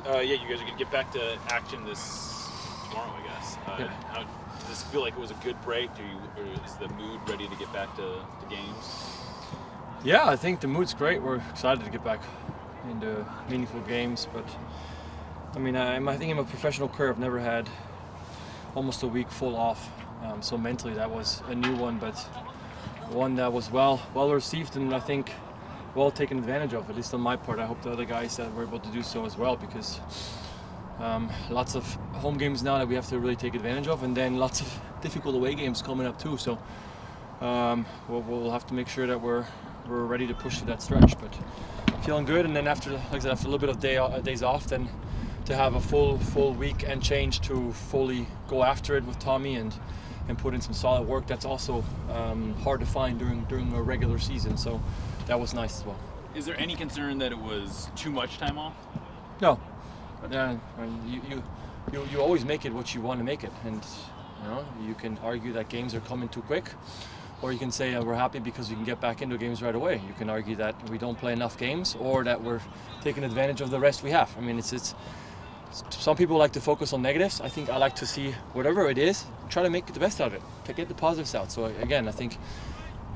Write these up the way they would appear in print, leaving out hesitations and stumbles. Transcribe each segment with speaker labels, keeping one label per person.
Speaker 1: Yeah, you guys are going to get back to action this tomorrow, I guess. Does this feel like it was a good break? Or is the mood ready to get back to games?
Speaker 2: Yeah, I think the mood's great. We're excited to get back into meaningful games. But I mean, I think in my professional career, I've never had almost a week full off. So mentally, that was a new one, but one that was well received, and I think well taken advantage of, at least on my part. I hope the other guys that were able to do so as well, because lots of home games now that we have to really take advantage of, and then lots of difficult away games coming up too. So we'll have to make sure that we're ready to push to that stretch. But feeling good, and then after, like I said, after a little bit of days off, then to have a full week and change to fully go after it with Tommy and put in some solid work. That's also hard to find during a regular season. So that was nice as well.
Speaker 1: Is there any concern that it was too much time off?
Speaker 2: No. Yeah, you always make it what you want to make it, and you can argue that games are coming too quick, or you can say we're happy because we can get back into games right away. You can argue that we don't play enough games, or that we're taking advantage of the rest we have. I mean, it's some people like to focus on negatives. I think I like to see whatever it is, try to make the best out of it, to get the positives out. So again, I think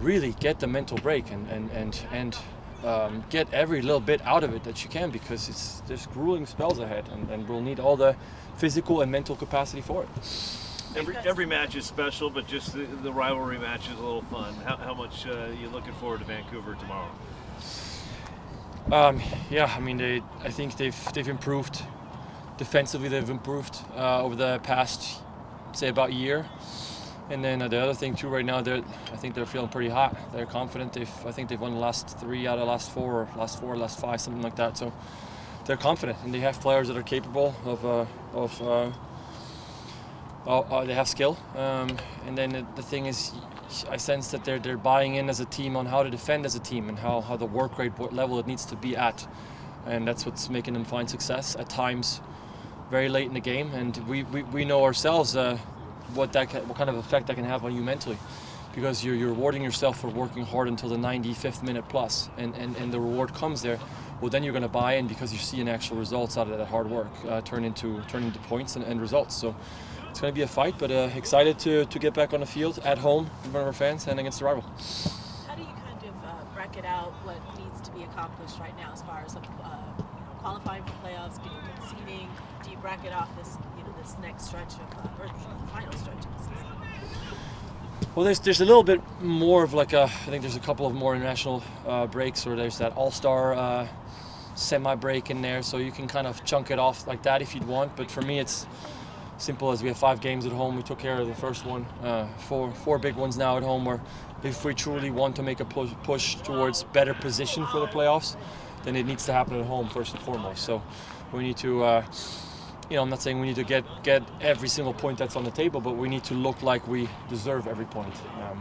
Speaker 2: really get the mental break and get every little bit out of it that you can, because there's grueling spells ahead, and we'll need all the physical and mental capacity for it.
Speaker 3: Every match is special, but just the rivalry match is a little fun. How much are you looking forward to Vancouver tomorrow?
Speaker 2: Yeah, I mean, I think they've improved. Defensively, they've improved over the past, say, about a year. And then the other thing too, right now, I think they're feeling pretty hot. They're confident. I think they've won the last 3 out of last 4, last 5, something like that. So they're confident, and they have players that are capable they have skill. And then the thing is, I sense that they're buying in as a team on how to defend as a team, and how the work rate level it needs to be at. And that's what's making them find success at times very late in the game. And we know ourselves what kind of effect that can have on you mentally, because you're rewarding yourself for working hard until the 95th minute plus, and the reward comes there. Well, then you're going to buy in, because you're seeing actual results out of that hard work turn into points and results. So it's going to be a fight, but excited to get back on the field at home in front of our fans and against the rival.
Speaker 4: How do you kind of bracket out what needs to be accomplished right now as far as qualifying for playoffs, getting good seeding? Do you bracket off this next stretch of or the final stretch of the season?
Speaker 2: Well, there's a little bit more of I think there's a couple of more international breaks, or there's that All-Star semi-break in there, so you can kind of chunk it off like that if you'd want. But for me, it's simple as we have 5 games at home. We took care of the first one. 4 big ones now at home, where if we truly want to make a push towards better position for the playoffs, then it needs to happen at home first and foremost. So we need to, I'm not saying we need to get every single point that's on the table, but we need to look like we deserve every point.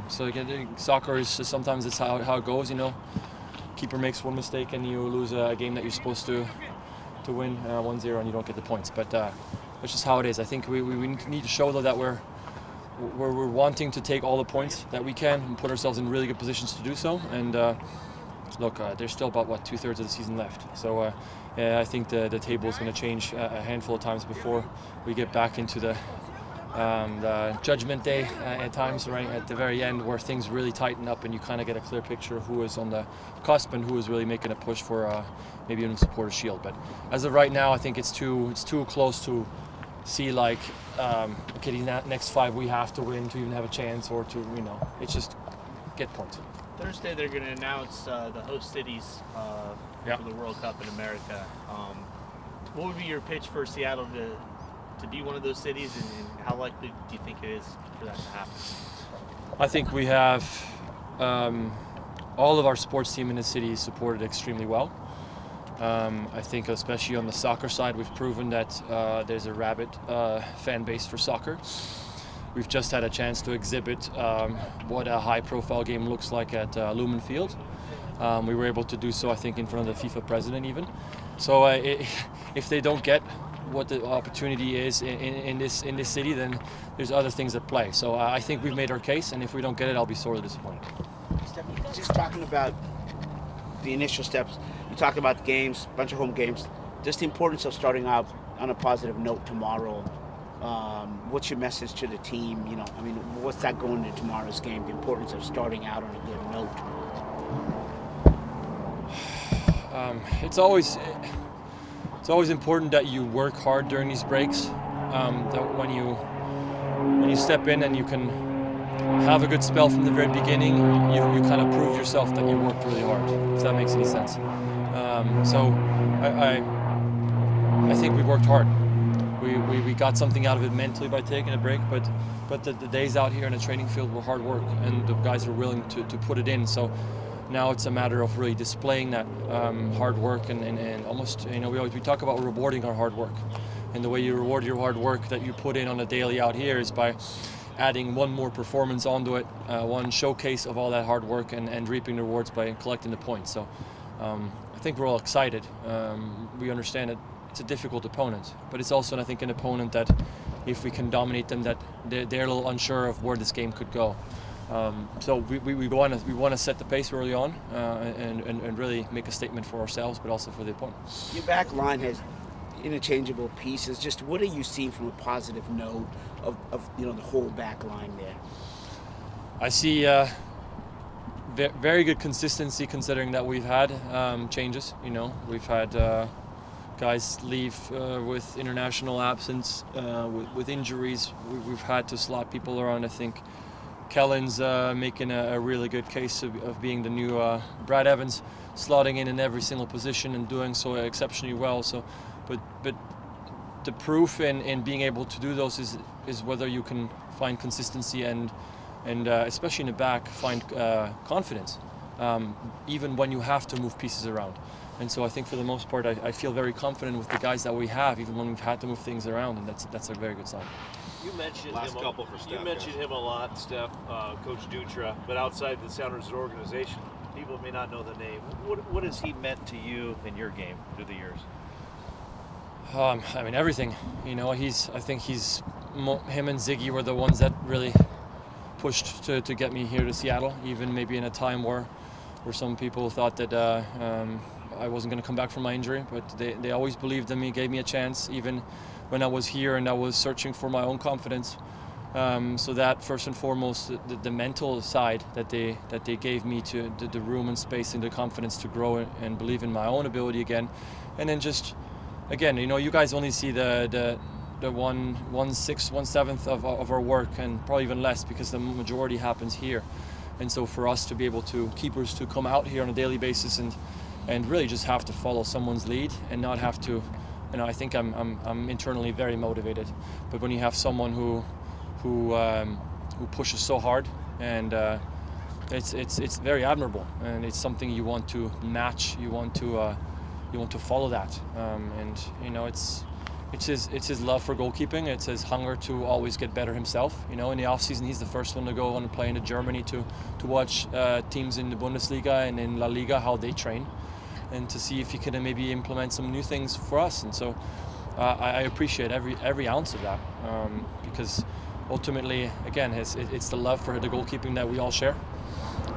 Speaker 2: So again, soccer is sometimes it's how it goes. Keeper makes one mistake and you lose a game that you're supposed to win 1-0, and you don't get the points. But that's just how it is. I think we need to show though that we're wanting to take all the points that we can and put ourselves in really good positions to do so. And look, there's still about 2/3 of the season left. So I think the table is going to change a handful of times before we get back into the judgment day at times, right at the very end, where things really tighten up and you kind of get a clear picture of who is on the cusp and who is really making a push for maybe even supporter shield. But as of right now, I think it's too close to see okay, these next 5 we have to win to even have a chance, or to it's just get points.
Speaker 5: Thursday they're going to announce the host cities for the World Cup in America. What would be your pitch for Seattle to be one of those cities, and how likely do you think it is for that to happen?
Speaker 2: I think we have all of our sports team in the city is supported extremely well. I think especially on the soccer side, we've proven that there's a rabid fan base for soccer. We've just had a chance to exhibit what a high-profile game looks like at Lumen Field. We were able to do so, I think, in front of the FIFA president even. So if they don't get what the opportunity is in this city, then there's other things at play. So I think we've made our case, and if we don't get it, I'll be sorely disappointed.
Speaker 6: Just talking about the initial steps, you talked about the games, a bunch of home games. just the importance of starting out on a positive note tomorrow. What's your message to the team? What's that going into tomorrow's game? The importance of starting out on a good note.
Speaker 2: It's always important that you work hard during these breaks. That when you step in and you can have a good spell from the very beginning, you kind of prove yourself that you worked really hard. If that makes any sense. So I think we worked hard. We got something out of it mentally by taking a break, but the days out here in the training field were hard work, and the guys were willing to put it in. So now it's a matter of really displaying that hard work and almost, we talk about rewarding our hard work. And the way you reward your hard work that you put in on a daily out here is by adding one more performance onto it, one showcase of all that hard work, and reaping the rewards by collecting the points. So I think we're all excited. We understand that it's a difficult opponent, but it's also, I think, an opponent that if we can dominate them, that they're a little unsure of where this game could go. So we want to set the pace early on and really make a statement for ourselves, but also for the opponent.
Speaker 6: Your back line has interchangeable pieces. Just what are you seeing from a positive note of the whole back line there?
Speaker 2: I see very good consistency, considering that we've had changes. We've had guys leave with international absence, with injuries. We've had to slot people around. I think Kellen's making a really good case of being the new Brad Evans, slotting in every single position and doing so exceptionally well. So, but the proof in being able to do those is whether you can find consistency and especially in the back find confidence, even when you have to move pieces around. And so I think for the most part I feel very confident with the guys that we have, even when we've had to move things around, and that's a very good sign.
Speaker 3: You mentioned
Speaker 7: Last couple for Steph.
Speaker 3: You mentioned him a lot, Steph, Coach Dutra, but outside the Sounders organization, people may not know the name. What has he meant to you in your game through the years?
Speaker 2: Everything. I think him and Ziggy were the ones that really pushed to get me here to Seattle, even maybe in a time where some people thought that I wasn't going to come back from my injury, but they always believed in me, gave me a chance, even when I was here and I was searching for my own confidence. So that first and foremost, the mental side that they gave me, to the room and space and the confidence to grow and believe in my own ability again. And then just, again, you guys only see the 1/6, 1/7 of our work, and probably even less, because the majority happens here. And so for us to be able to, keepers to come out here on a daily basis and really just have to follow someone's lead and not have to, I think I'm internally very motivated. But when you have someone who pushes so hard, and it's very admirable, and it's something you want to match. You want to follow that, and it's his love for goalkeeping. It's his hunger to always get better himself. In the off season, he's the first one to go on and play into Germany to watch teams in the Bundesliga and in La Liga, how they train, and to see if he can maybe implement some new things for us. And so I appreciate every ounce of that, because ultimately, again, it's the love for the goalkeeping that we all share.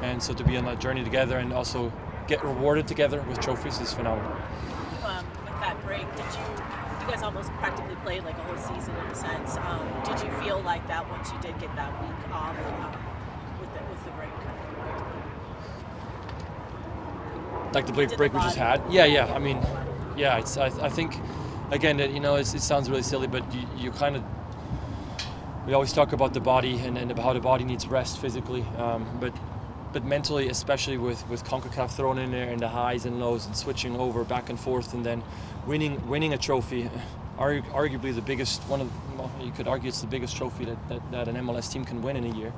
Speaker 2: And so to be on that journey together and also get rewarded together with trophies is phenomenal.
Speaker 4: With that break, you guys almost practically played like a whole season in a sense. Did you feel like that once you did get that week off with the break?
Speaker 2: Like the break we just had? Yeah. I mean, yeah. I think, again, it sounds really silly, but you kind of, we always talk about the body and how the body needs rest physically, but mentally, especially with CONCACAF thrown in there, and the highs and lows and switching over back and forth, and then winning a trophy, arguably the biggest you could argue it's the biggest trophy that an MLS team can win in a year.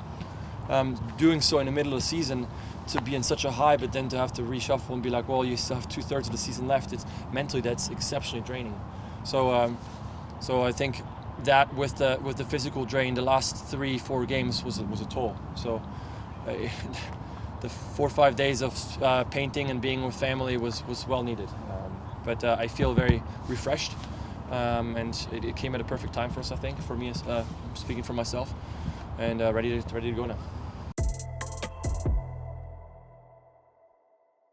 Speaker 2: Doing so in the middle of the season, to be in such a high, but then to have to reshuffle and be like, well, you still have 2/3 of the season left. It's mentally, that's exceptionally draining. So I think that with the physical drain, the last 3-4 games was a toll. So the 4 or 5 days of painting and being with family was well needed. But I feel very refreshed, and it came at a perfect time for us, I think, for me, speaking for myself, and ready to go now.